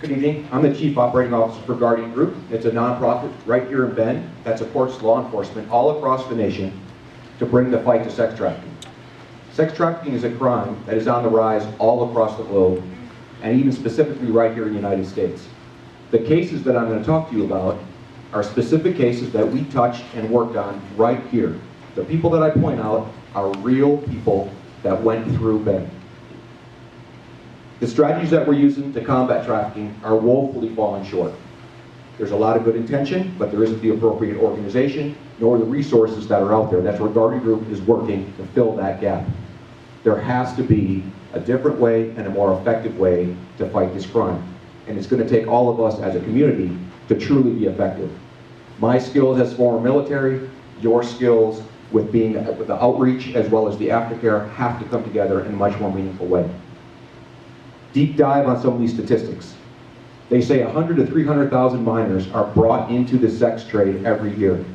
Good evening. I'm the Chief Operating Officer for Guardian Group. It's a nonprofit right here in Bend that supports law enforcement all across the nation to bring the fight to sex trafficking. Sex trafficking is a crime that is on the rise all across the globe, and even specifically right here in the United States. The cases that I'm going to talk to you about are specific cases that we touched and worked on right here. The people that I point out are real people that went through Bend. The strategies that we're using to combat trafficking are woefully falling short. There's a lot of good intention, but there isn't the appropriate organization, nor the resources that are out there. That's where Guardian Group is working to fill that gap. There has to be a different way and a more effective way to fight this crime. And it's going to take all of us as a community to truly be effective. My skills as former military, your skills with the outreach as well as the aftercare have to come together in a much more meaningful way. Deep dive on some of these statistics. They say 100 to 300,000 minors are brought into the sex trade every year.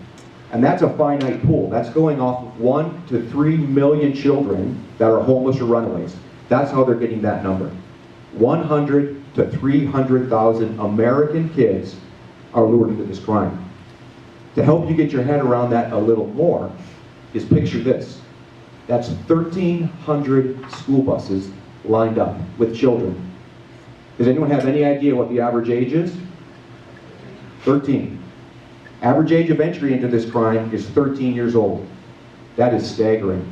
And that's a finite pool. That's going off of 1 to 3 million children that are homeless or runaways. That's how they're getting that number. 100 to 300,000 American kids are lured into this crime. To help you get your head around that a little more, is picture this. That's 1,300 school buses lined up with children. Does anyone have any idea what the average age is? 13. Average age of entry into this crime is 13 years old. That is staggering.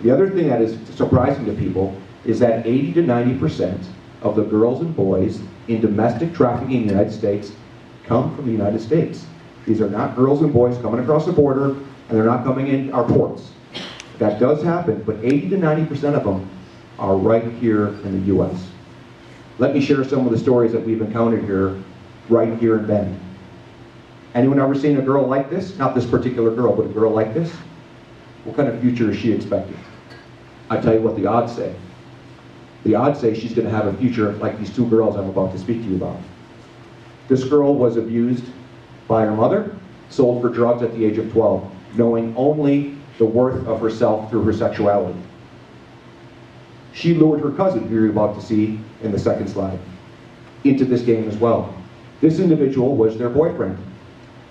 The other thing that is surprising to people is that 80 to 90% of the girls and boys in domestic trafficking in the United States come from the United States. These are not girls and boys coming across the border, and they're not coming in our ports. That does happen, but 80 to 90% of them are right here in the U.S. Let me share some of the stories that we've encountered here, right here in Bend. Anyone ever seen a girl like this? Not this particular girl, but a girl like this? What kind of future is she expecting? I tell you what the odds say. The odds say she's going to have a future like these two girls I'm about to speak to you about. This girl was abused by her mother, sold for drugs at the age of 12, knowing only the worth of herself through her sexuality. She lured her cousin, who you're about to see in the second slide, into this game as well. This individual was their boyfriend.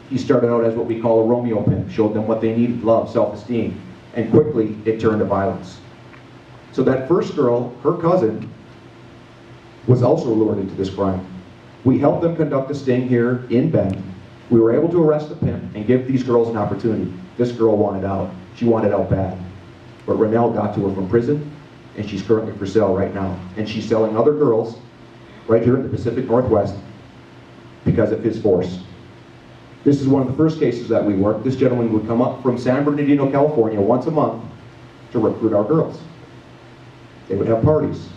He started out as what we call a Romeo pimp, showed them what they needed: love, self-esteem, and quickly it turned to violence. So that first girl, her cousin, was also lured into this crime. We helped them conduct a sting here in Bend. We were able to arrest the pimp and give these girls an opportunity. This girl wanted out. She wanted out bad. But Ronell got to her from prison, and she's currently for sale right now. And she's selling other girls right here in the Pacific Northwest because of his force. This is one of the first cases that we worked. This gentleman would come up from San Bernardino, California once a month to recruit our girls. They would have parties,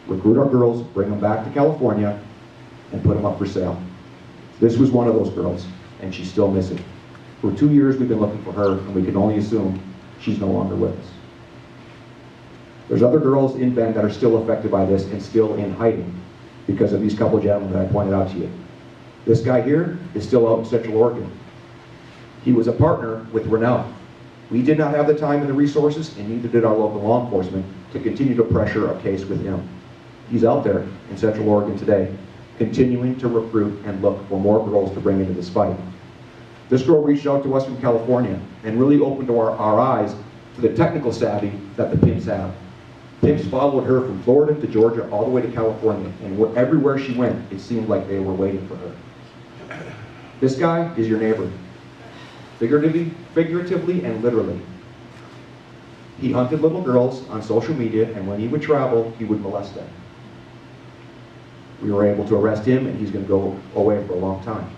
recruit our girls, bring them back to California, and put them up for sale. This was one of those girls, and she's still missing. For 2 years we've been looking for her, and we can only assume she's no longer with us. There's other girls in Bend that are still affected by this and still in hiding because of these couple of gentlemen that I pointed out to you. This guy here is still out in Central Oregon. He was a partner with Ronell. We did not have the time and the resources, and neither did our local law enforcement, to continue to pressure a case with him. He's out there in Central Oregon today, continuing to recruit and look for more girls to bring into this fight. This girl reached out to us from California and really opened our eyes to the technical savvy that the Pimps have. Pimps followed her from Florida to Georgia all the way to California, and everywhere she went, it seemed like they were waiting for her. This guy is your neighbor, figuratively and literally. He hunted little girls on social media, and when he would travel, he would molest them. We were able to arrest him, and he's going to go away for a long time.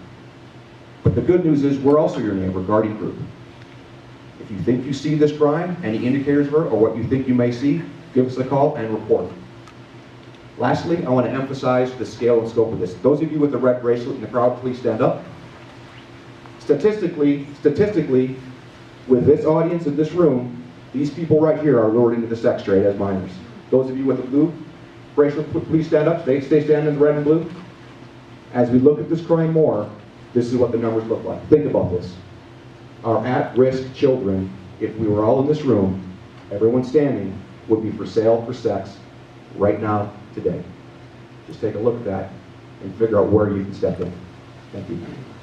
But the good news is we're also your neighbor, Guardian Group. If you think you see this crime, any indicators of it, or what you think you may see, give us a call and report. Lastly, I want to emphasize the scale and scope of this. Those of you with the red bracelet in the crowd, please stand up. Statistically, with this audience in this room, these people right here are lured into the sex trade as minors. Those of you with the blue bracelet, please stand up. Stay standing in the red and blue. As we look at this crime more, this is what the numbers look like. Think about this. Our at-risk children, if we were all in this room, everyone standing, would be for sale for sex right now, today. Just take a look at that. and figure out where you can step in. Thank you.